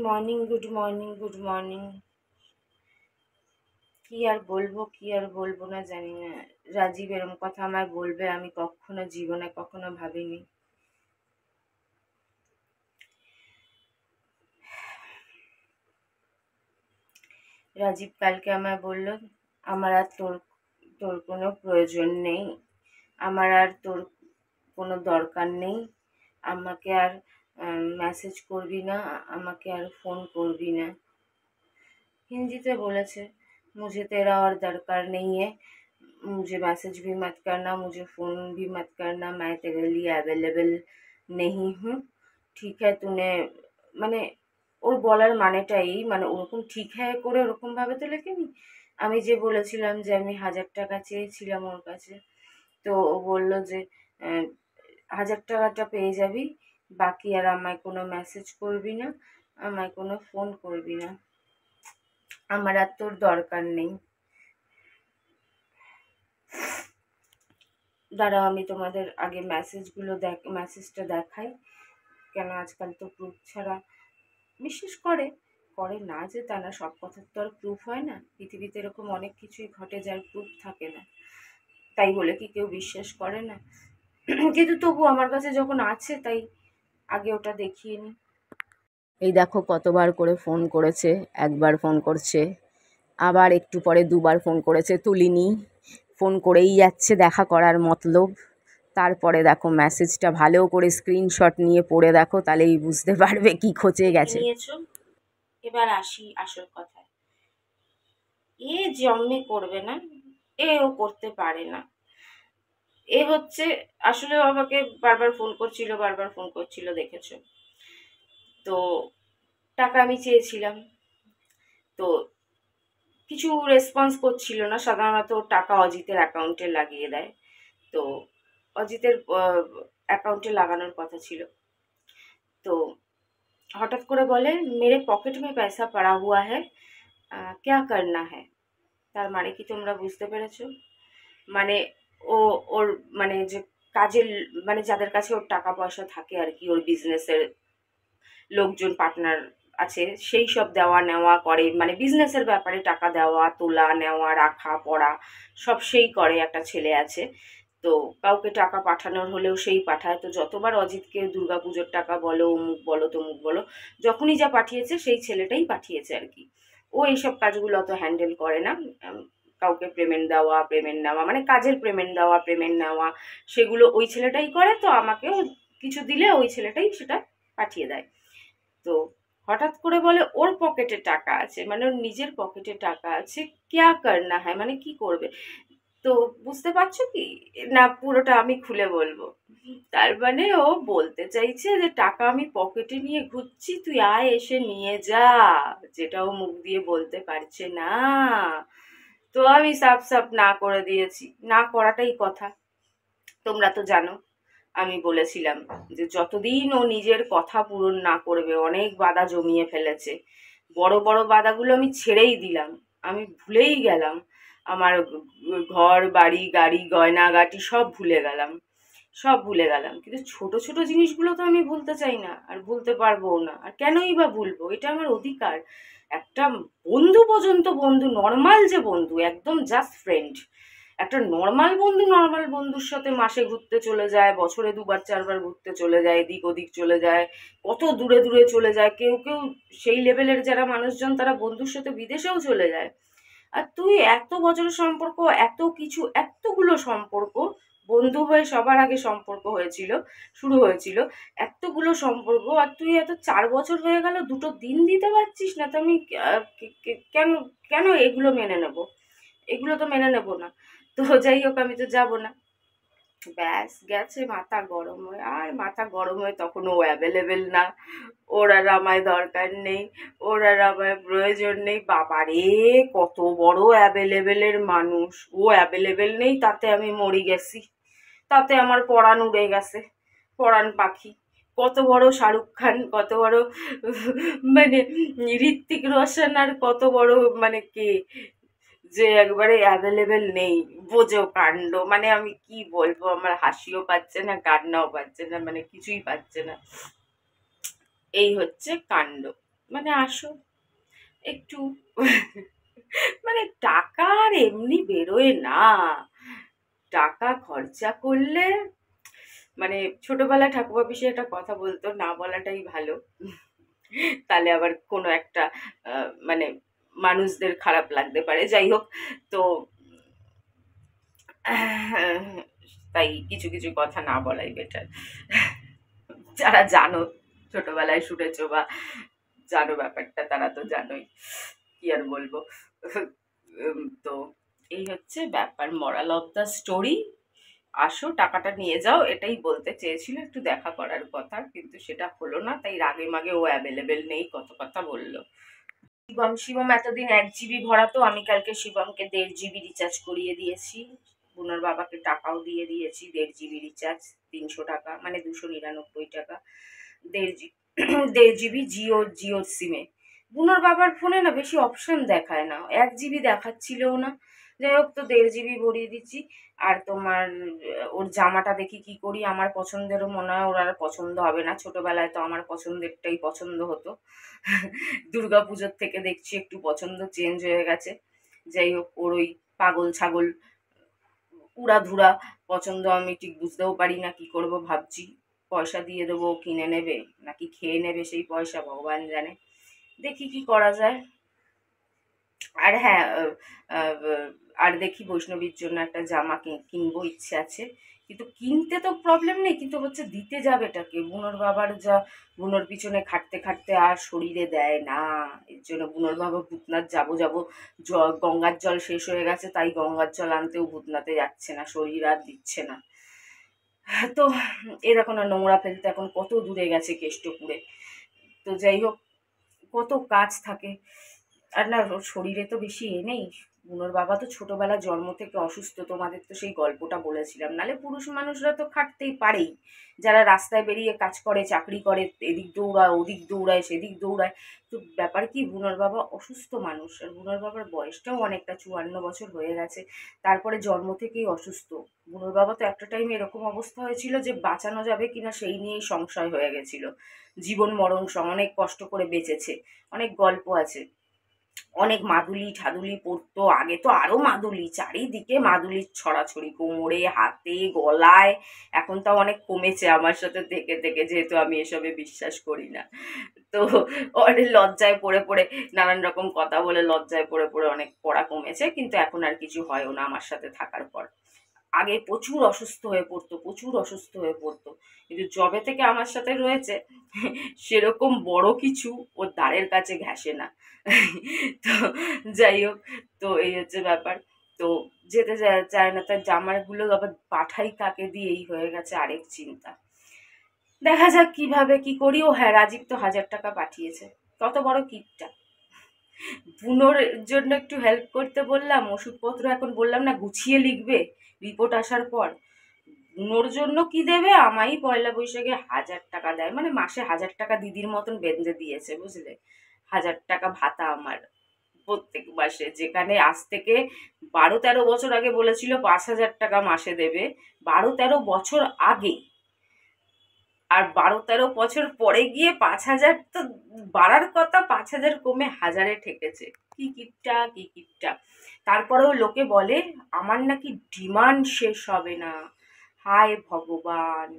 Morning, good morning, good morning. কি আর বলবো, কি আর বলবো না জানি না। রাজীব এরম কথা আমায় বলবে আমি কখনো জীবনে কখনো ভাবিনি। রাজীব কালকে আমায় বলল, আমার আর তোর তোর কোনো প্রয়োজন নেই, আমার আর তোর কোনো দরকার নেই, আমাকে আর মেসেজ করবি না, আমাকে আর ফোন করবি না। हिंदी बोलेছে, मुझे तेरा और दरकार नहीं है, मुझे मैसेज भी मत करना, मुझे फ़ोन भी मत करना, मैं तेरे लिए अवेलेबल नहीं हूँ। ঠিক है तूने মানে ওর বলার মানেটা এই, মানে ওরকম ঠিক হ্যাঁ করে ওরকমভাবে তো লেখেনি। আমি যে বলেছিলাম যে আমি 1000 টাকা চেয়েছিলাম ওর কাছে, তো ও বললো যে 1000 টাকাটা পেয়ে যাবি, বাকি আর আমায় কোনো মেসেজ করবি না, আমায় কোনো ফোন করবি না, আমার আর তোর দরকার নেই। দাঁড়াও আমি তোমাদের আগে মেসেজটা দেখাই। কেন আজকাল তো প্রুফ ছাড়া বিশ্বাস করে না যে তা না, সব কথার তো আর প্রুফ হয় না। পৃথিবীতে এরকম অনেক কিছুই ঘটে যার প্রুফ থাকে না, তাই বলে কি কেউ বিশ্বাস করে না? কিন্তু তবু আমার কাছে যখন আছে তাই আগে ওটা দেখিয়ে নি। এই দেখো কতবার করে ফোন করেছে, একবার ফোন করছে, আবার একটু পরে দুবার ফোন করেছে, তুলিনি, ফোন করেই যাচ্ছে দেখা করার মতলব। তারপরে দেখো মেসেজটা ভালো করে স্ক্রিনশট নিয়ে পড়ে দেখো, তাহলেই বুঝতে পারবে কি খচে গেছে। এবার আসি আসল কথায়। এ জন্মে করবে না, ও করতে পারে না। এ হচ্ছে আসলে আমাকে বারবার ফোন করছিল দেখেছো তো। টাকা আমি চেয়েছিলাম, তো কিছু রেসপন্স করছিল না। সাধারণত টাকা অজিতের অ্যাকাউন্টে লাগিয়ে দেয়, তো অজিতের অ্যাকাউন্টে লাগানোর কথা ছিল। তো হঠাৎ করে বলে মেরে পকেট মে পয়সা পড়া হুয়া হ্যায়, ক্যা করনা হ্যায়। তার মানে কি তোমরা বুঝতে পেরেছো? মানে ও ওর মানে যে কাজের মানে যাদের কাছে ওর টাকা পয়সা থাকে আর কি, ওর বিজনেসের লোকজন পার্টনার আছে, সেই সব দেওয়া নেওয়া করে, মানে বিজনেসের ব্যাপারে টাকা দেওয়া তোলা নেওয়া রাখা পড়া সব সেই করে। একটা ছেলে আছে, তো কাউকে টাকা পাঠানোর হলেও সেই পাঠায়। তো যতবার অজিতকে দুর্গাপুজোর টাকা বলো, অমুক বলো তমুক বলো, যখনই যা পাঠিয়েছে সেই ছেলেটাই পাঠিয়েছে আর কি। ও এইসব কাজগুলো অত হ্যান্ডেল করে না। কাউকে পেমেন্ট দেওয়া পেমেন্ট নেওয়া, মানে কাজের পেমেন্ট দেওয়া পেমেন্ট নেওয়া, সেগুলো ওই ছেলেটাই করে। তো আমাকেও কিছু দিলে ওই ছেলেটাই সেটা পাঠিয়ে দেয়। তো হঠাৎ করে বলে ওর পকেটে টাকা আছে, মানে ওর নিজের পকেটে টাকা আছে, ক্যা করনা হয়, মানে কি করবে। তো বুঝতে পারছো কি না, পুরোটা আমি খুলে বলবো। তার মানে ও বলতে চাইছে যে টাকা আমি পকেটে নিয়ে ঘুরছি, তুই আয় এসে নিয়ে যা, যেটা ও মুখ দিয়ে বলতে পারছে না। তো আমি সাফ সাফ না করে দিয়েছি, না করাটাই কথা। তোমরা তো জানো আমি বলেছিলাম যে যতদিন ও নিজের কথা পূরণ না করবে, অনেক বাধা জমিয়ে ফেলেছে। বড় বড় বাধাগুলো আমি ছেড়েই দিলাম, আমি ভুলেই গেলাম। আমার ঘর বাড়ি গাড়ি গয়নাগাটি সব ভুলে গেলাম, সব ভুলে গেলাম। কিন্তু ছোট ছোট জিনিসগুলো তো আমি ভুলতে চাই না, আর ভুলতে পারবোও না। আর কেনই বা ভুলবো, এটা আমার অধিকার। একটা বন্ধু পর্যন্ত, বন্ধু নর্মাল যে বন্ধু একদম জাস্ট ফ্রেন্ড, একটা নর্মাল বন্ধুর সাথে মাসে ঘুরতে চলে যায়, বছরে 2-4বার ঘুরতে চলে যায়, এদিক ওদিক চলে যায়, কত দূরে দূরে চলে যায়। কেউ কেউ সেই লেভেলের যারা মানুষজন তারা বন্ধুর সাথে বিদেশেও চলে যায়। আর তুই এত বছরের সম্পর্ক, এত কিছু, এতগুলো সম্পর্ক, বন্ধু হয়ে সবার আগে সম্পর্ক শুরু হয়েছিল, এতগুলো সম্পর্ক, আর তুই এত 4 বছর হয়ে গেল দুটো দিন দিতে পারছিস না। তো আমি কেন কেন এগুলো মেনে নেব? এগুলো তো মেনে নেব না। তো যাই হোক আমি তো যাব না। ব্যাস গেছে মাথা গরম হয়ে, আর মাথা গরম হয়ে তখন ও অ্যাভেলেবেল না, ওর আর আমায় দরকার নেই, ওর আর আমায় প্রয়োজন নেই। বাবারে কত বড় অ্যাভেলেবেলের মানুষ, ও অ্যাভেলেবেল নেই তাতে আমি মরি গেছি, তাতে আমার পরাণ উড়ে গেছে, পরাণ পাখি। কত বড় শাহরুখ খান, কত বড় মানে ঋত্বিক রোশন, আর কত বড় মানে কে যে একবারে অ্যাভেলেবেল নেই। বোঝো কাণ্ড, মানে আমি কি বলবো, আমার হাসিও পাচ্ছে না, কান্নাও পাচ্ছে না, মানে কিছুই পাচ্ছে না। এই হচ্ছে কাণ্ড। মানে আসো একটু মানে টাকা আর এমনি বেরোয় না, টাকা খরচা করলে মানে ছোটবেলায় ঠাকুমা পিসি একটা কথা বলতো, না বলাটাই ভালো, তাহলে আবার কোনো একটা মানে মানুষদের খারাপ লাগতে পারে, যাই হোক। তো তাই কিছু কিছু কথা না বলাই বেটার। যারা জানো, ছোটবেলায় শুনেছো বা জানো ব্যাপারটা, তারা তো জানোই, কি আর বলবো। তো এই হচ্ছে ব্যাপার, মরাল অফ দ্য স্টোরি। আসো টাকাটা নিয়ে যাও, এটাই বলতে চেয়েছিল, একটু দেখা করার কথা, কিন্তু সেটা হলো না, তাই রাগে মাগে ও অ্যাভেলেবেল নেই, কত কথা বললো। শিবম এতদিন 1 GB ভরাতো, আমি কালকে শিবমকে 1.5 GB রিচার্জ করিয়ে দিয়েছি, বুনোর বাবাকে টাকাও দিয়ে দিয়েছি, 1.5 GB রিচার্জ, 300 টাকা, মানে 299 টাকা, 1.5 GB জিও সিমে। বুনোর বাবার ফোনে না বেশি অপশন দেখায় না, 1 GB দেখাচ্ছিলও না। যাই হোক, তো 1.5 GB ভরিয়ে দিচ্ছি। আর তোমার ওর জামাটা দেখি কি করি, আমার পছন্দেরও মনে হয় ওর আর পছন্দ হবে না, ছোটবেলায় তো আমার পছন্দেরটাই পছন্দ হতো। দুর্গাপুজোর থেকে দেখছি একটু পছন্দ চেঞ্জ হয়ে গেছে। যাই হোক, ওর ওই পাগল ছাগল উড়াধুরা পছন্দ আমি ঠিক বুঝতেও পারি না, কি করব ভাবছি। পয়সা দিয়ে দেবো, কিনে নেবে নাকি খেয়ে নেবে সেই পয়সা, ভগবান জানে। দেখি কি করা যায়। আর হ্যাঁ, আর দেখি বৈষ্ণবীর জন্য একটা জামা কিনবো, ইচ্ছে আছে। কিন্তু কিনতে তো প্রবলেম নেই, কিন্তু হচ্ছে দিতে যাবেটাকে, বুনোর বাবার যা, বুনোর পিছনে খাটতে খাটতে আর শরীরে দেয় না। এর জন্য বুনোর বাবা ভূতনাথ যাবো যাবো, গঙ্গার জল শেষ হয়ে গেছে, তাই গঙ্গার জল আনতেও ভূতনাথে যাচ্ছে না, শরীর আর দিচ্ছে না। তো এ দেখো না, নোংরা ফেলতে এখন কত দূরে গেছে কেষ্টপুরে। তো যাই হোক, কত কাজ থাকে। আর না, ওর শরীরে তো বেশি নেই। বুনোর বাবা তো ছোটবেলা জন্ম থেকে অসুস্থ, তোমাদের তো সেই গল্পটা বলেছিলাম। নালে পুরুষ মানুষরা তো খাটতেই পারেই, যারা রাস্তায় বেরিয়ে কাজ করে, চাকরি করে, এদিক দৌড়ায় ওদিক দৌড়ায় সেদিক দৌড়ায়। তো ব্যাপার কি, বুনোর বাবা অসুস্থ মানুষ, আর বুনোর বাবার বয়সটাও অনেকটা, 54 বছর হয়ে গেছে, তারপরে জন্ম থেকেই অসুস্থ। বুনোর বাবা তো একটা টাইমে এরকম অবস্থা হয়েছিল যে বাঁচানো যাবে কিনা সেই নিয়েই সংশয় হয়ে গেছিল, জীবন মরণ অনেক কষ্ট করে বেঁচেছে, অনেক গল্প আছে। অনেক মাদুলি ঠাদুলি পরতো, আগে তো আরো মাদুলি, চারিদিকে মাদুলির ছড়াছড়ি, কোমরে হাতে গলায়। এখন তাও অনেক কমেছে আমার সাথে থেকে থেকে, যেহেতু আমি এসবে বিশ্বাস করি না। তো অনেক লজ্জায় পড়ে পড়ে, নানান রকম কথা বলে লজ্জায় পড়ে পড়ে অনেক পড়া কমেছে, কিন্তু এখন আর কিছু হয়ও না আমার সাথে থাকার পর। আগে প্রচুর অসুস্থ হয়ে পড়তো, প্রচুর অসুস্থ হয়ে পড়তো, কিন্তু যবে থেকে আমার সাথে রয়েছে, সেরকম বড় কিছু ওর দ্বারের কাছে ঘেঁষে না। তো যাই হোক, তো এই হচ্ছে ব্যাপার। তো যেতে চায় না, তার জামাগুলো আবার পাঠাই কাকে দিয়ে, এই হয়ে গেছে আরেক চিন্তা। দেখা যাক কিভাবে কি করি। ও হ্যাঁ, রাজীব তো 1,000 টাকা পাঠিয়েছে, কত বড় কিপটা। বুনোর জন্য একটু হেল্প করতে বললাম, ওষুধপত্র এখন বললাম না গুছিয়ে লিখবে রিপোর্ট আসার পর, বুনোর জন্য কি দেবে, আমাই পয়লা বৈশাখে 1,000 টাকা দেয়, মানে মাসে 1,000 টাকা দিদির মতন বেঁধে দিয়েছে, বুঝলে। 1,000 টাকা ভাতা আমার প্রত্যেক মাসে, যেখানে আজ থেকে 12-13 বছর আগে বলেছিল 5,000 টাকা মাসে দেবে, 12-13 বছর আগে। আর 12-13 বছর পরে গিয়ে 5,000 তো বাড়ার কথা, 5,000 কমে 1,000-এ ঠেকেছে। কি কিপটা, কি কিপটা। তারপরেও লোকে বলে আমার নাকি ডিমান্ড শেষ হবে না। হায় ভগবান,